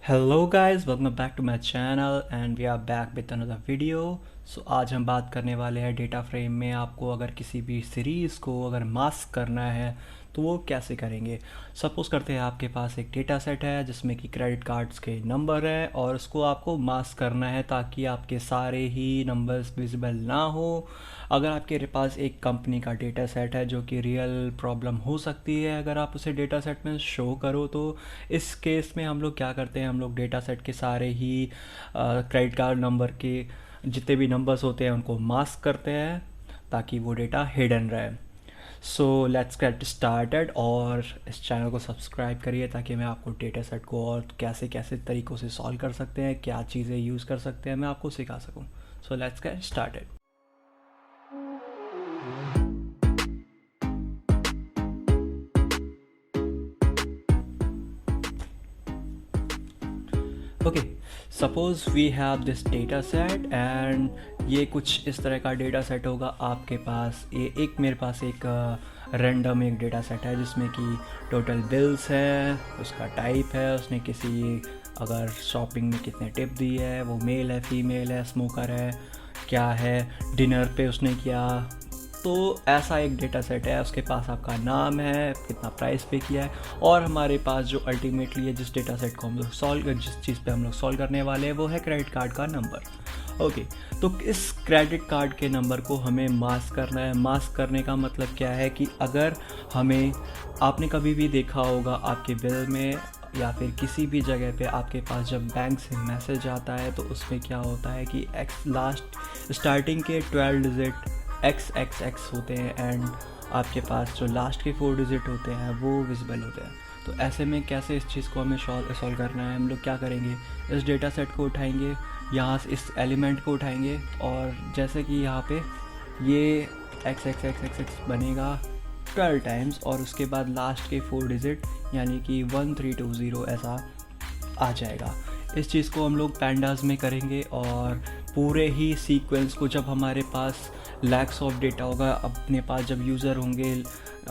Hello guys, welcome back to my channel and we are back with another video. So आज हम बात करने वाले हैं डेटा फ्रेम में आपको अगर किसी भी सीरीज़ को अगर मास्क करना है तो वो कैसे करेंगे। सपोज़ करते हैं आपके पास एक डेटा सेट है जिसमें कि क्रेडिट कार्ड्स के नंबर हैं और उसको आपको मास्क करना है ताकि आपके सारे ही नंबर्स विजिबल ना हो। अगर आपके पास एक कंपनी का डेटा सेट है जो कि रियल प्रॉब्लम हो सकती है अगर आप उसे डेटा सेट में शो करो, तो इस केस में हम लोग क्या करते हैं, हम लोग डेटा सेट के सारे ही क्रेडिट कार्ड नंबर के जितने भी नंबर्स होते हैं उनको मास्क करते हैं ताकि वो डेटा हिडन रहे। सो लेट्स गेट स्टार्टेड और इस चैनल को सब्सक्राइब करिए ताकि मैं आपको डेटा सेट को और कैसे कैसे तरीक़ों से सॉल्व कर सकते हैं, क्या चीज़ें यूज़ कर सकते हैं, मैं आपको सिखा सकूँ। So let's get started. Okay, suppose we have this data set and ये कुछ इस तरह का डेटा सेट होगा आपके पास। ये एक मेरे पास एक रैंडम एक डेटा सेट है जिसमें कि टोटल बिल्स है, उसका टाइप है, उसने किसी अगर शॉपिंग में कितने टिप दी है, वो मेल है, फीमेल है, स्मोकर है, क्या है, डिनर पे उसने किया। तो ऐसा एक डेटा सेट है, उसके पास आपका नाम है, कितना प्राइस पे किया है, और हमारे पास जो अल्टीमेटली है जिस डेटा सेट को हम लोग जिस चीज़ पे हम लोग सॉल्व करने वाले हैं वो है क्रेडिट कार्ड का नंबर। ओके, तो इस क्रेडिट कार्ड के नंबर को हमें मास्क करना है। मास्क करने का मतलब क्या है कि अगर हमें, आपने कभी भी देखा होगा आपके बिल में या फिर किसी भी जगह पे आपके पास जब बैंक से मैसेज आता है तो उसमें क्या होता है कि लास्ट स्टार्टिंग के 12 डिजिट XXX होते हैं एंड आपके पास जो लास्ट के 4 डिजिट होते हैं वो विजिबल होते हैं। तो ऐसे में कैसे इस चीज़ को हमें सॉल्व करना है, हम लोग क्या करेंगे, इस डेटा सेट को उठाएंगे, यहाँ से इस एलिमेंट को उठाएंगे और जैसे कि यहाँ पे ये XXXXX बनेगा 12 टाइम्स और उसके बाद लास्ट के 4 डिजिट यानी कि 1320 ऐसा आ जाएगा। इस चीज़ को हम लोग पैंडास में करेंगे और पूरे ही सीक्वेंस को, जब हमारे पास लैक्स ऑफ डेटा होगा, अपने पास जब यूज़र होंगे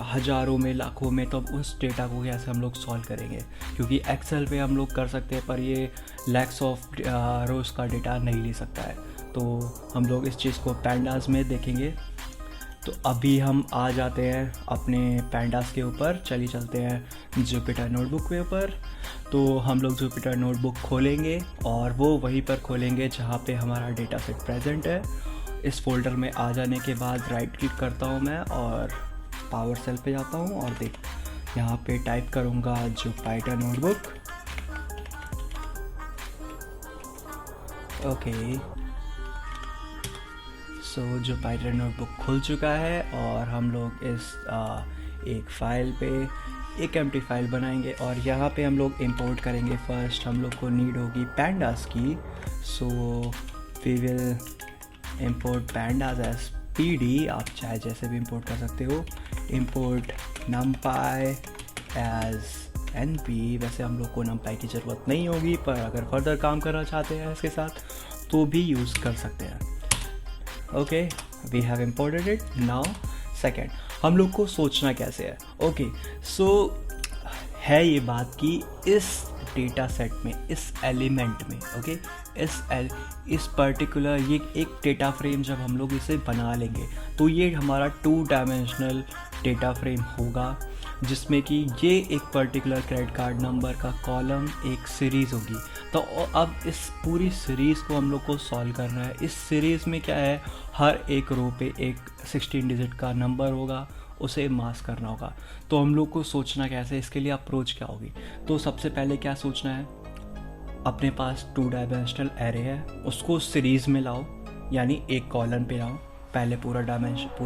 हज़ारों में, लाखों में, तब उस डेटा को कैसे हम लोग सॉल्व करेंगे, क्योंकि एक्सेल पे हम लोग कर सकते हैं पर ये लैक्स ऑफ रोज़ का डेटा नहीं ले सकता है। तो हम लोग इस चीज़ को पैंडास में देखेंगे। तो अभी हम आ जाते हैं अपने पैंडास के ऊपर, चलिए चलते हैं जुपिटर नोटबुक के ऊपर। तो हम लोग जुपिटर नोटबुक खोलेंगे और वो वहीं पर खोलेंगे जहाँ पे हमारा डेटा सेट प्रेजेंट है। इस फोल्डर में आ जाने के बाद राइट क्लिक करता हूँ मैं और पावर सेल पे जाता हूँ और देख यहाँ पे टाइप करूँगा Jupyter notebook. Okay, so Jupyter notebook खुल चुका है और हम लोग इस एक फ़ाइल पे एक एम्प्टी फाइल बनाएंगे और यहाँ पे हम लोग इंपोर्ट करेंगे। फर्स्ट हम लोग को नीड होगी पैंडास की, so we will import pandas as PD। आप चाहे जैसे भी इंपोर्ट कर सकते हो। Import numpy as NP। वैसे हम लोग को numpy की ज़रूरत नहीं होगी पर अगर फर्दर काम करना चाहते हैं इसके साथ तो भी यूज़ कर सकते हैं। Okay, we have imported it. Now second, हम लोग को सोचना कैसे है। ओके, सो है ये बात कि इस डेटा सेट में, इस एलिमेंट में, ओके, इस पर्टिकुलर ये एक डेटा फ्रेम जब हम लोग इसे बना लेंगे तो ये हमारा 2 डायमेंशनल डेटा फ्रेम होगा जिसमें कि ये एक पर्टिकुलर क्रेडिट कार्ड नंबर का कॉलम एक सीरीज़ होगी। तो अब इस पूरी सीरीज़ को हम लोग को सॉल्व करना है। इस सीरीज़ में क्या है, हर एक रो पे एक 16 डिजिट का नंबर होगा, उसे मास्क करना होगा। तो हम लोग को सोचना कैसे, इसके लिए अप्रोच क्या होगी। तो सबसे पहले क्या सोचना है, अपने पास 2 डायमेंशनल एरे है, उसको सीरीज़ में लाओ, यानी एक कॉलम पे लाओ। पहले पूरा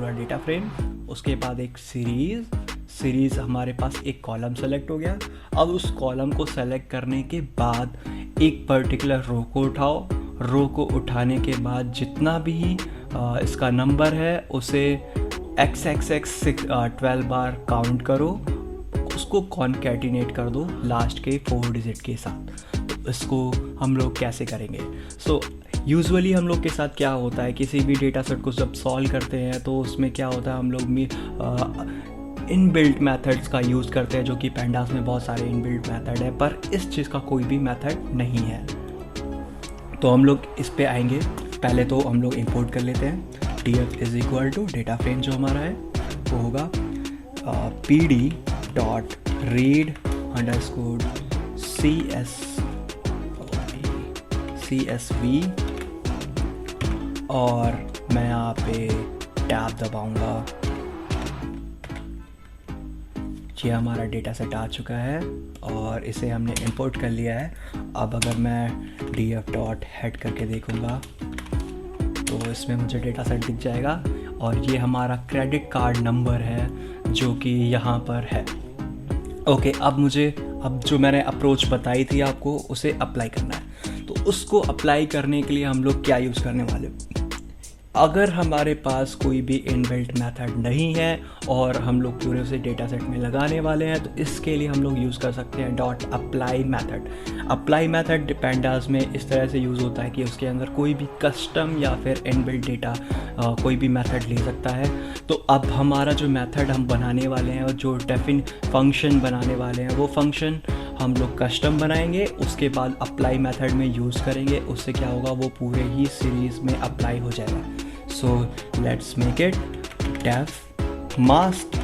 डेटा फ्रेम, उसके बाद एक सीरीज़ हमारे पास एक कॉलम सेलेक्ट हो गया। अब उस कॉलम को सेलेक्ट करने के बाद एक पर्टिकुलर रो को उठाओ। रो को उठाने के बाद जितना भी इसका नंबर है उसे XXX 12 बार काउंट करो, उसको कॉन्कैटिनेट कर दो लास्ट के 4 डिजिट के साथ। तो इसको हम लोग कैसे करेंगे। सो यूजुअली हम लोग के साथ क्या होता है, किसी भी डेटा सेट को जब सॉल्व करते हैं तो उसमें क्या होता है, हम लोग इनबिल्ट मेथड्स का यूज़ करते हैं, जो कि पेंडास में बहुत सारे इनबिल्ट मेथड है, पर इस चीज़ का कोई भी मेथड नहीं है। तो हम लोग इस पे आएंगे। पहले तो हम लोग इंपोर्ट कर लेते हैं। df is equal to data frame जो हमारा है वो होगा pd dot read underscore csv, और मैं यहाँ पे टैब दबाऊंगा। ये हमारा डेटा सेट आ चुका है और इसे हमने इंपोर्ट कर लिया है। अब अगर मैं df डॉट हेड करके देखूँगा तो इसमें मुझे डेटा सेट दिख जाएगा, और ये हमारा क्रेडिट कार्ड नंबर है जो कि यहाँ पर है। ओके, अब जो मैंने अप्रोच बताई थी आपको उसे अप्लाई करना है। तो उसको अप्लाई करने के लिए हम लोग क्या यूज़ करने वाले, अगर हमारे पास कोई भी इनबिल्ट मेथड नहीं है और हम लोग पूरे उसे डेटा सेट में लगाने वाले हैं, तो इसके लिए हम लोग यूज़ कर सकते हैं dot apply method. Apply method pandas में इस तरह से यूज़ होता है कि उसके अंदर कोई भी कस्टम या फिर इनबिल्ट डेटा कोई भी मेथड ले सकता है। तो अब हमारा जो मेथड हम बनाने वाले हैं और जो डेफिन फंक्शन बनाने वाले हैं वो फंक्शन हम लोग कस्टम बनाएंगे, उसके बाद अप्लाई मेथड में यूज़ करेंगे। उससे क्या होगा, वो पूरे ही सीरीज़ में अप्लाई हो जाएगा। So let's make it def mask.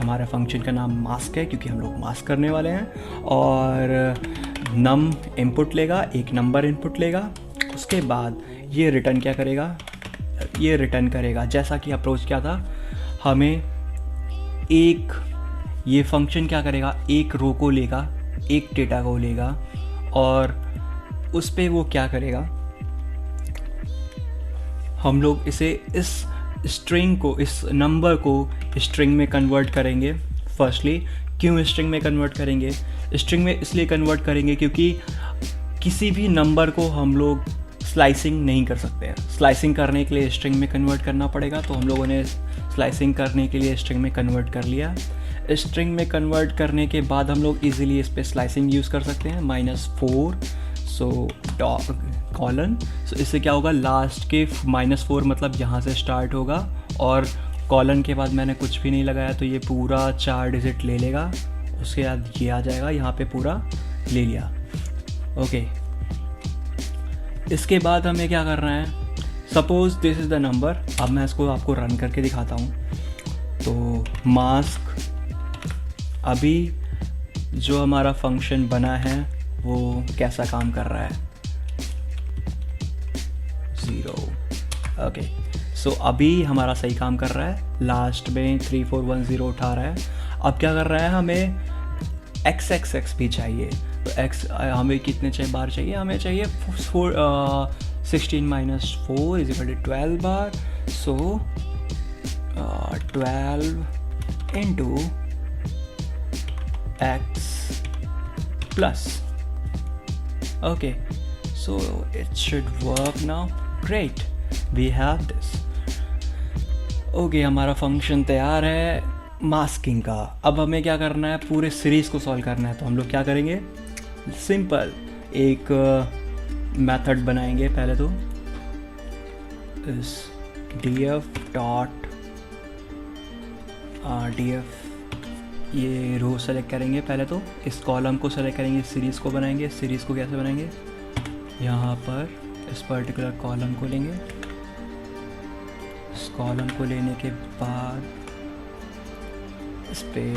हमारा फंक्शन का नाम मास्क है क्योंकि हम लोग मास्क करने वाले हैं। और नम इनपुट लेगा, एक नंबर इनपुट लेगा। उसके बाद ये रिटर्न क्या करेगा, ये रिटर्न करेगा जैसा कि अप्रोच क्या था, हमें ये फंक्शन क्या करेगा, एक रो को लेगा, एक डेटा को लेगा और उस पे वो क्या करेगा, हम लोग इसे इस स्ट्रिंग को, इस नंबर को स्ट्रिंग में कन्वर्ट करेंगे। फर्स्टली क्यों स्ट्रिंग में कन्वर्ट करेंगे, स्ट्रिंग में इसलिए कन्वर्ट करेंगे क्योंकि किसी भी नंबर को हम लोग स्लाइसिंग नहीं कर सकते हैं। स्लाइसिंग करने के लिए स्ट्रिंग में कन्वर्ट करना पड़ेगा, तो हम लोगों ने स्लाइसिंग करने के लिए स्ट्रिंग में कन्वर्ट कर लिया। स्ट्रिंग में कन्वर्ट करने के बाद हम लोग इजीली इस पर स्लाइसिंग यूज़ कर सकते हैं -4 सो कॉलन। सो इससे क्या होगा, लास्ट के -4 मतलब यहाँ से स्टार्ट होगा और कॉलन के बाद मैंने कुछ भी नहीं लगाया तो ये पूरा 4 डिजिट ले लेगा। उसके बाद ये आ जाएगा, यहाँ पे पूरा ले लिया। ओके, इसके बाद हमें क्या करना है, suppose this is the number. अब मैं इसको आपको रन करके दिखाता हूँ। तो मास्क, अभी जो हमारा फंक्शन बना है वो कैसा काम कर रहा है, 0। ओके, सो अभी हमारा सही काम कर रहा है। लास्ट में 3410 उठा रहा है। अब क्या कर रहा है, हमें XXX भी चाहिए। तो x हमें कितने बार चाहिए, हमें चाहिए 16 - 4 = 12 बार। सो 12 × x plus. Okay, so it should work now. Great, we have this. Okay, हमारा फंक्शन तैयार है मास्किंग का। अब हमें क्या करना है, पूरे सीरीज़ को सॉल्व करना है। तो हम लोग क्या करेंगे, सिंपल एक मेथड बनाएंगे। पहले तो इस df ये रो सेलेक्ट करेंगे। पहले तो इस कॉलम को सेलेक्ट करेंगे, सीरीज़ को बनाएंगे। सीरीज़ को कैसे बनाएंगे, यहाँ पर इस पर्टिकुलर कॉलम को लेंगे। इस कॉलम को लेने के बाद इस पे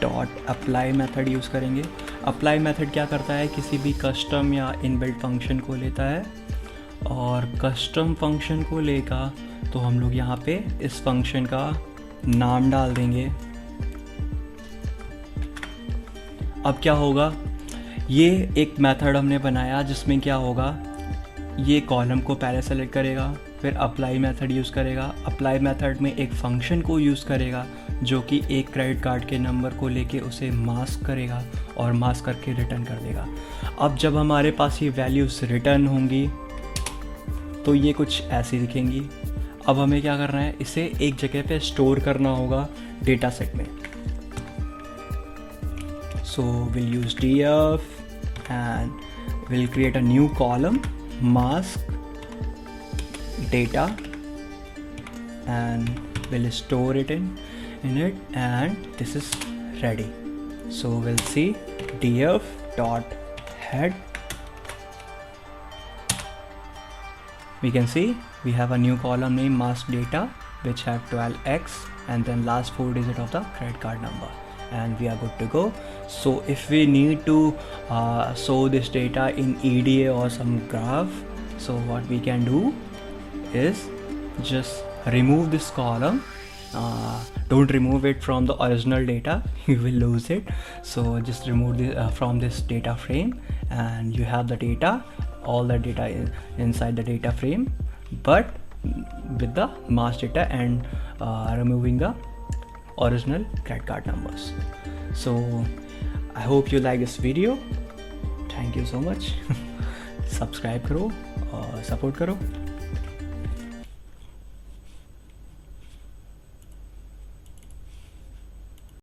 डॉट अप्लाई मेथड यूज़ करेंगे। अप्लाई मेथड क्या करता है, किसी भी कस्टम या इनबिल्ट फंक्शन को लेता है और कस्टम फंक्शन को लेगा तो हम लोग यहाँ पे इस फंक्शन का नाम डाल देंगे। अब क्या होगा, ये एक मेथड हमने बनाया जिसमें क्या होगा, ये कॉलम को पहले सेलेक्ट करेगा, फिर अप्लाई मेथड यूज़ करेगा। अप्लाई मेथड में एक फंक्शन को यूज़ करेगा जो कि एक क्रेडिट कार्ड के नंबर को लेके उसे मास्क करेगा और मास्क करके रिटर्न कर देगा। अब जब हमारे पास ये वैल्यूज़ रिटर्न होंगी तो ये कुछ ऐसी दिखेंगी। अब हमें क्या करना है, इसे एक जगह पे स्टोर करना होगा डेटा सेट में। So we'll use df and we'll create a new column, mask data, and we'll store it in in it, and this is ready. So we'll see df dot head. We can see we have a new column named mask data which have 12x and then last 4 digit of the credit card number, and we are good to go. So if we need to show this data in EDA or some graph, so what we can do is just remove this column. Don't remove it from the original data, you will lose it. So just remove this from this data frame, and you have the data, all the data is inside the data frame, but with the mask data and removing the original credit card numbers. So I hope you like this video. Thank you so much. Subscribe करो और support करो.